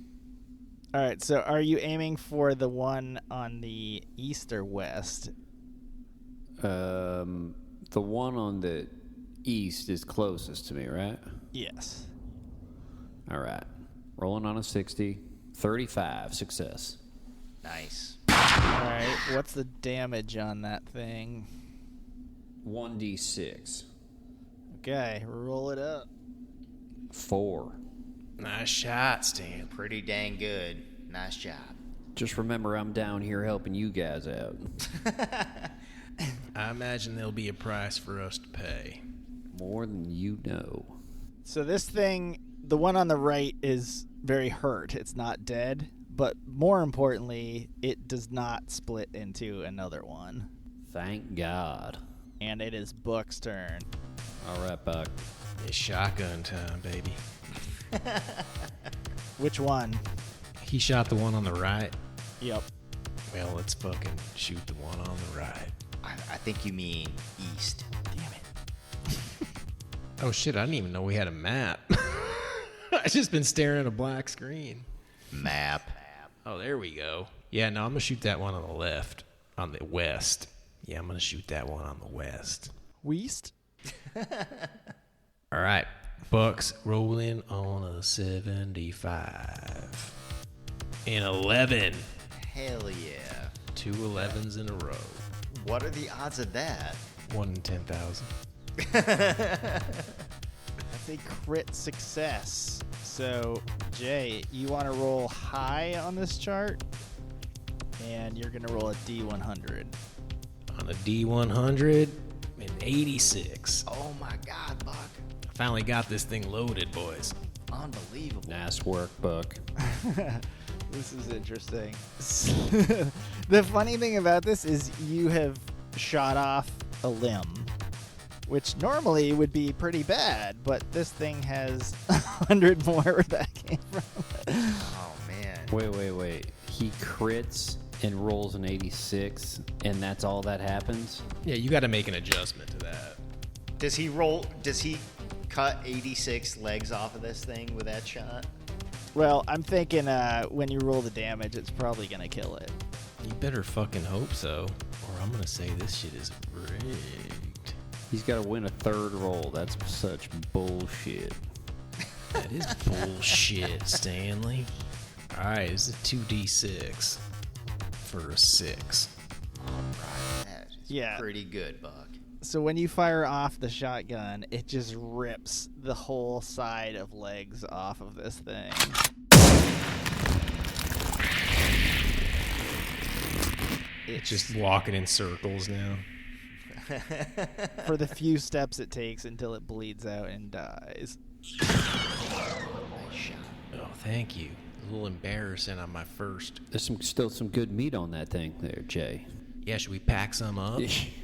All right, so are you aiming for the one on the east or west? The one on the east is closest to me, right? Yes. All right. Rolling on a 60. 35. Success. Nice. All right, what's the damage on that thing? 1d6. Okay, roll it up. 4. Nice shot, Stan. Pretty dang good. Nice job. Just remember, I'm down here helping you guys out. I imagine there'll be a price for us to pay. More than you know. So this thing, the one on the right, is very hurt. It's not dead, but more importantly, it does not split into another one. Thank God. And it is Buck's turn. All right, Buck. It's shotgun time, baby. Which one? He shot the one on the right. Yep. Well, let's fucking shoot the one on the right. I think you mean east. Damn it. Oh shit, I didn't even know we had a map. I've just been staring at a black screen. Map. Oh, there we go. Yeah, no, I'm gonna shoot that one on the left. On the west. Yeah, I'm gonna shoot that one on the west. Weast? All right, Bucks rolling on a 75. And 11. Hell yeah. 2 11s in a row. What are the odds of that? 1 in 10,000. That's a crit success. So, Jay, you want to roll high on this chart? And you're going to roll a D100. On a D100, an 86. Oh my God, Buck. I finally got this thing loaded, boys. Unbelievable. Nice work, Buck. This is interesting. The funny thing about this is you have shot off a limb, which normally would be pretty bad, but this thing has 100 more where that came from. Oh, man. Wait. He crits and rolls an 86, and that's all that happens? Yeah, you got to make an adjustment to that. Does he cut 86 legs off of this thing with that shot? Well, I'm thinking when you roll the damage, it's probably going to kill it. You better fucking hope so, or I'm gonna say this shit is rigged. He's got to win a third roll. That's such bullshit. That is bullshit, Stanley. All right, it's a 2d6 for a 6. That is Yeah. pretty good, Buck. So when you fire off the shotgun, it just rips the whole side of legs off of this thing. It's just walking in circles now. For the few steps it takes until it bleeds out and dies. Nice shot. Oh, thank you. A little embarrassing on my first. There's still some good meat on that thing there, Jay. Yeah, should we pack some up?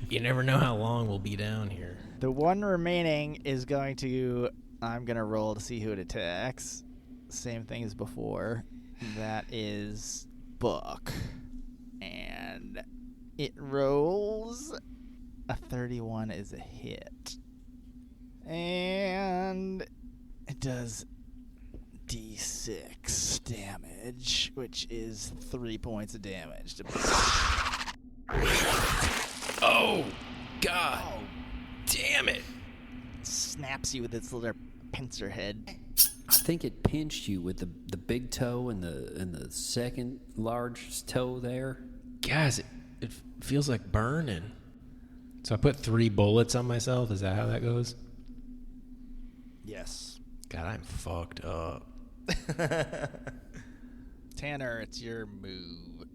You never know how long we'll be down here. The one remaining is going to... I'm going to roll to see who it attacks. Same thing as before. That is Buck. And it rolls... A 31 is a hit. And it does D6 damage, which is 3 points of damage. Oh, God. Damn it. Snaps you with its little pincer head. I think it pinched you with the big toe and the second large toe there. Guys, it feels like burning. So I put 3 bullets on myself. Is that how that goes? Yes. God, I'm fucked up. Tanner, it's your move.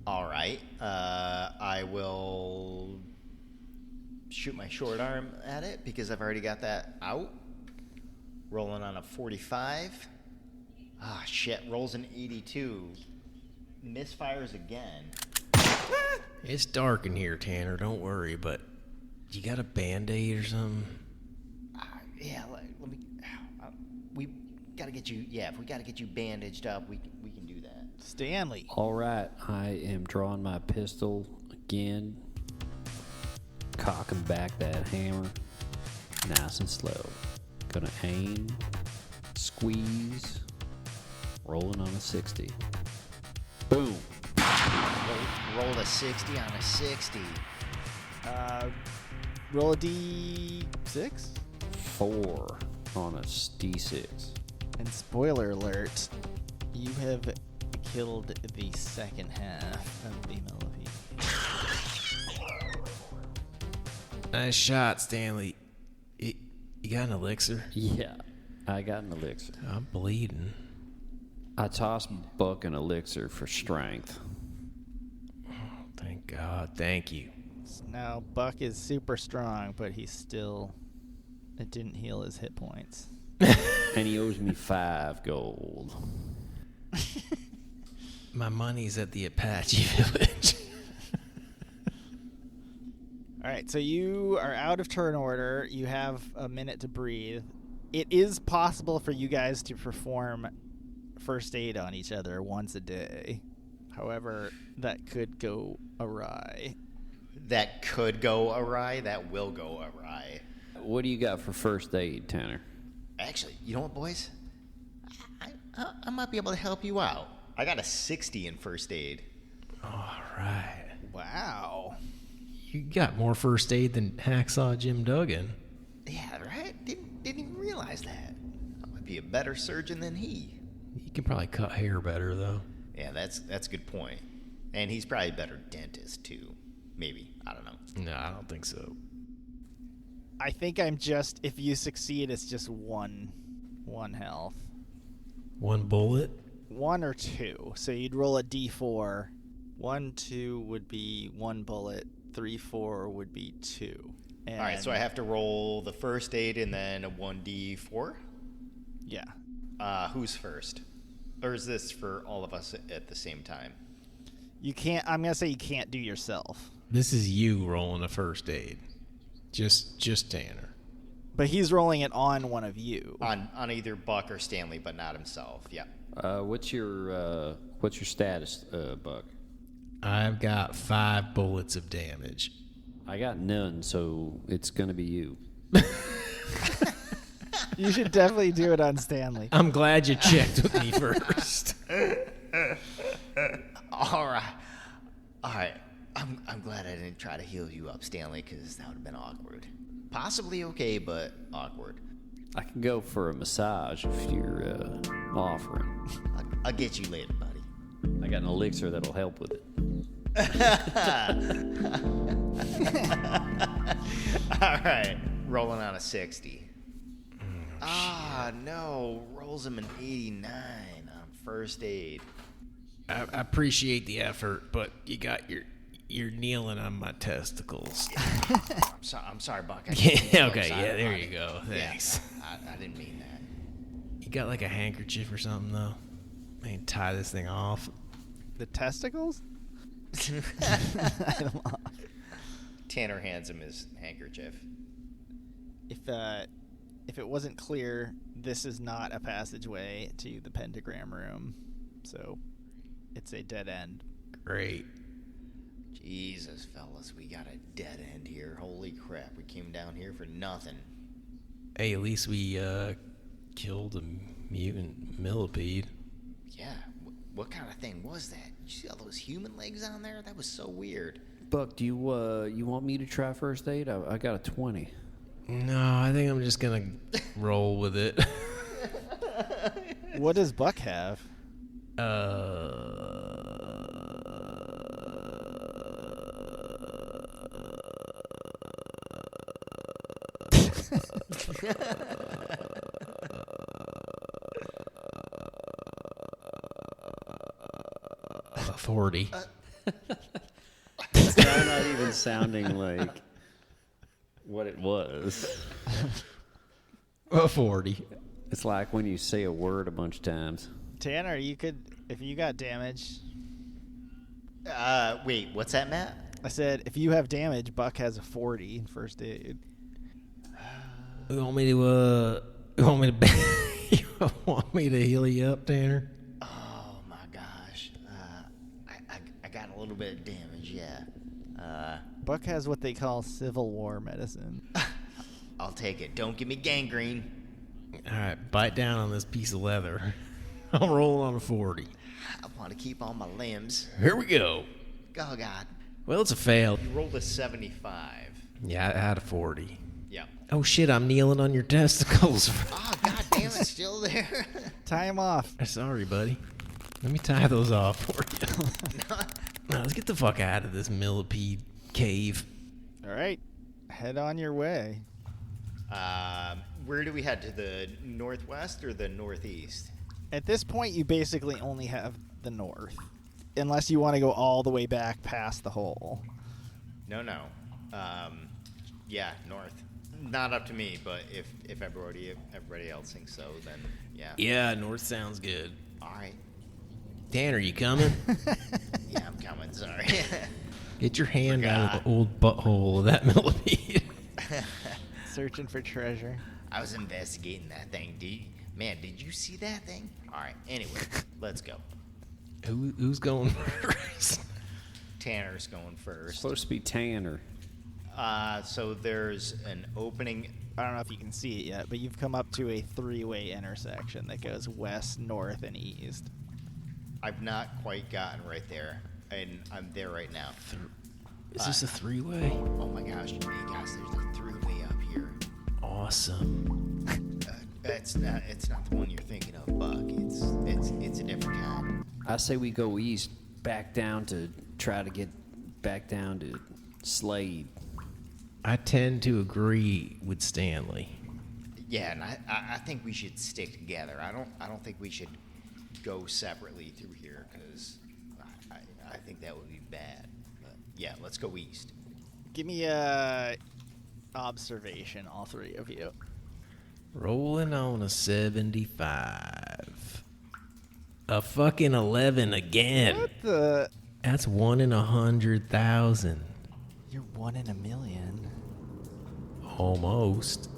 All right. I will shoot my short arm at it because I've already got that out. Rolling on a 45. Ah, shit. Rolls an 82. Misfires again. It's dark in here, Tanner. Don't worry, but you got a Band-Aid or something? Yeah, let me... we got to get you... Yeah, if we got to get you bandaged up, we can do that. Stanley. All right, I am drawing my pistol again, cocking back that hammer, nice and slow. Gonna aim, squeeze, rolling on a 60. Boom. Roll a 60 on a 60. Roll a D6. 4 on a D6. And spoiler alert, you have killed the second half of the millipede. Nice shot, Stanley. You got an elixir? Yeah, I got an elixir. I'm bleeding. I tossed Buck an elixir for strength. Thank God. Thank you. Now, Buck is super strong, but he's still... It didn't heal his hit points. And he owes me 5 gold. My money's at the Apache Village. All right, so you are out of turn order. You have a minute to breathe. It is possible for you guys to perform first aid on each other once a day. However, that could go awry. That could go awry. That will go awry. What do you got for first aid, Tanner? Actually, you know what, boys? I might be able to help you out. I got a 60 in first aid. All right. Wow. You got more first aid than Hacksaw Jim Duggan. Yeah, right? Didn't even realize that. I might be a better surgeon than he. You can probably cut hair better, though. Yeah, that's a good point. And he's probably a better dentist, too. Maybe. I don't know. No, I don't think so. I think if you succeed, it's just one health. One bullet? 1 or 2. So you'd roll a d4. 1, 2 would be 1 bullet. 3, 4 would be 2. And All right, so I have to roll the first aid and then a 1d4? Yeah. Who's first? Or is this for all of us at the same time? You can't. I'm gonna say you can't do yourself. This is you rolling a first aid. Just Tanner. But he's rolling it on one of you. On either Buck or Stanley, but not himself. Yeah. What's your status, Buck? I've got 5 bullets of damage. I got none, so it's gonna be you. You should definitely do it on Stanley. I'm glad you checked with me first. All right. I'm glad I didn't try to heal you up, Stanley, because that would have been awkward. Possibly okay, but awkward. I can go for a massage if you're offering. I'll get you later, buddy. I got an elixir that'll help with it. All right, rolling on a 60. No, rolls him an 89 on first aid. I appreciate the effort, but you're kneeling on my testicles. I'm sorry, Buck. Yeah, okay, yeah, there you go. Thanks. Yeah, I didn't mean that. You got like a handkerchief or something, though? I mean, tie this thing off. The testicles? Tanner hands him his handkerchief. If it wasn't clear, this is not a passageway to the pentagram room, so it's a dead end. Great. Jesus, fellas, we got a dead end here. Holy crap, we came down here for nothing. Hey, at least we killed a mutant millipede. Yeah, what kind of thing was that? You see all those human legs on there? That was so weird. Buck, do you want me to try first aid? I got a 20. No, I think I'm just gonna roll with it. What does Buck have? 40. It's not even sounding like what it was. 40. It's like when you say a word a bunch of times. Tanner, you could, if you got damage. Wait, what's that, Matt? I said, if you have damage, Buck has a 40 in first aid. You want me to heal you up, Tanner? Oh my gosh. I got a little bit of damage, yeah. Buck has what they call Civil War medicine. I'll take it. Don't give me gangrene. All right, bite down on this piece of leather. I'll roll on a 40. I want to keep all my limbs. Here we go. Oh, God. Well, it's a fail. You rolled a 75. Yeah, I had a 40. Yeah. Oh, shit, I'm kneeling on your testicles. Oh, God damn it, still there. Tie him off. Sorry, buddy. Let me tie those off for you. Now, let's get the fuck out of this millipede cave. All right. Head on your way. Where do we head? To the northwest or the northeast? At this point, you basically only have the north. Unless you want to go all the way back past the hole. No. Yeah, north. Not up to me, but if everybody else thinks so, then yeah. Yeah, north sounds good. All right. Tanner, you coming? Yeah, I'm coming. Sorry. Get your hand out of the old butthole of that millipede. Searching for treasure. I was investigating that thing. Did you see that thing? All right. Anyway, let's go. Who's going first? Tanner's going first. Supposed to be Tanner. So there's an opening I don't know if you can see it yet, but you've come up to a three-way intersection that goes west, north, and east. I've not quite gotten right there, and I'm there right now. Is this a three-way? Oh my gosh, hey guys, there's a three-way up here. Awesome. It's not the one you're thinking of, Buck. It's a different kind. I say we go east, back down to try to get back down to Slade. I tend to agree with Stanley. Yeah, and I think we should stick together. I don't think we should go separately through here because I think that would be bad. But yeah, let's go east. Give me a observation, all three of you. Rolling on a 75. A fucking 11 again. What the? That's 1 in 100,000. You're 1 in a million. Almost.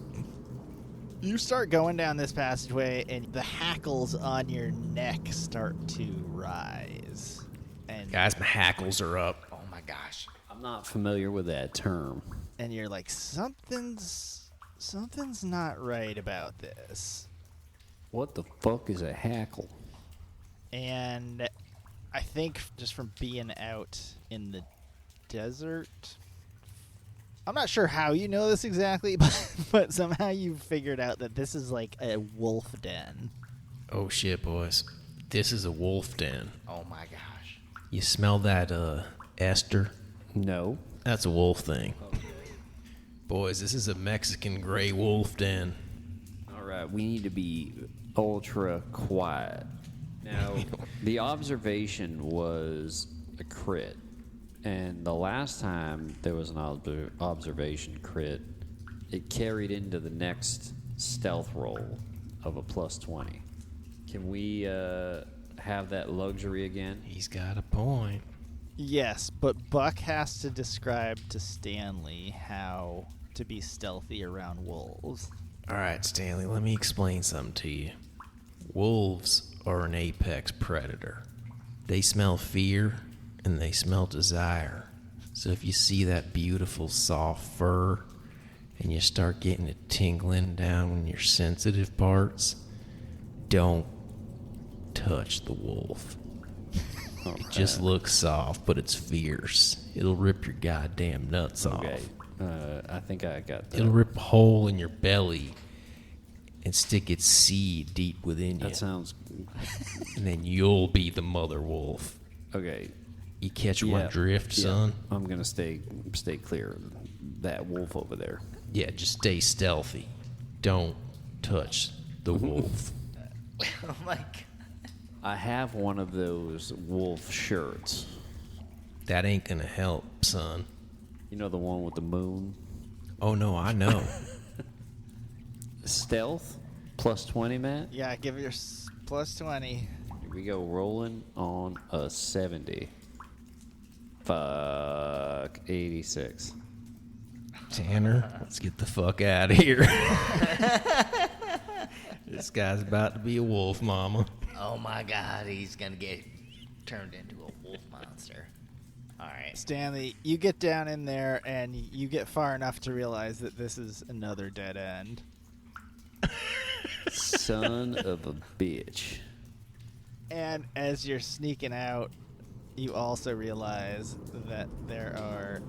You start going down this passageway, and the hackles on your neck start to rise. And Guys, my hackles are up. Oh my gosh. I'm not familiar with that term. and you're like, something's not right about this. What the fuck is a hackle? And I think just from being out in the desert, I'm not sure how you know this exactly, but somehow you figured out that this is like a wolf den. Oh shit, boys. This is a wolf den. Oh my gosh. You smell that, ester? No. That's a wolf thing. Boys, this is a Mexican gray wolf den. All right, we need to be ultra quiet. Now, the observation was a crit, and the last time there was an observation crit, it carried into the next stealth roll of a +20. Can we have that luxury again? He's got a point. Yes, but Buck has to describe to Stanley how to be stealthy around wolves. All right, Stanley, let me explain something to you. Wolves are an apex predator. They smell fear and they smell desire. So if you see that beautiful soft fur and you start getting it tingling down in your sensitive parts, don't touch the wolf. It just looks soft, but it's fierce. It'll rip your goddamn nuts Okay. off. I think I got that. It'll rip a hole in your belly and stick its seed deep within you. That sounds And then you'll be the mother wolf. okay. You catch my drift, son? I'm gonna stay clear of that wolf over there. Yeah, just stay stealthy. Don't touch the wolf. Oh my god. I have one of those wolf shirts. That ain't gonna help, son. You know, the one with the moon? Oh no, I know. Stealth +20, Matt. Yeah, give your +20. Here we go, rolling on a 70. Fuck, 86. Tanner, let's get the fuck out of here. This guy's about to be a wolf, mama. Oh my god, he's gonna get turned into a wolf monster. Alright. Stanley, you get down in there and you get far enough to realize that this is another dead end. Son of a bitch. And as you're sneaking out, you also realize that there are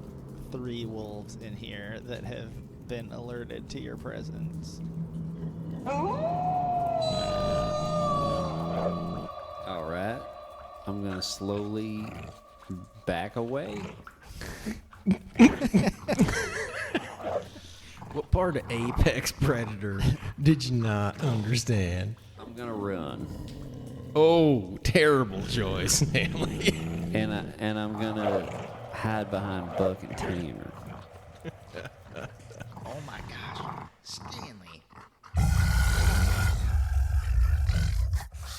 3 wolves in here that have been alerted to your presence. All right. I'm going to slowly back away. What part of apex predator did you not understand? I'm going to run. Oh, terrible choice, Stanley. And I'm going to hide behind Buck and Tanner. Oh my gosh. Stanley.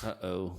Uh-oh.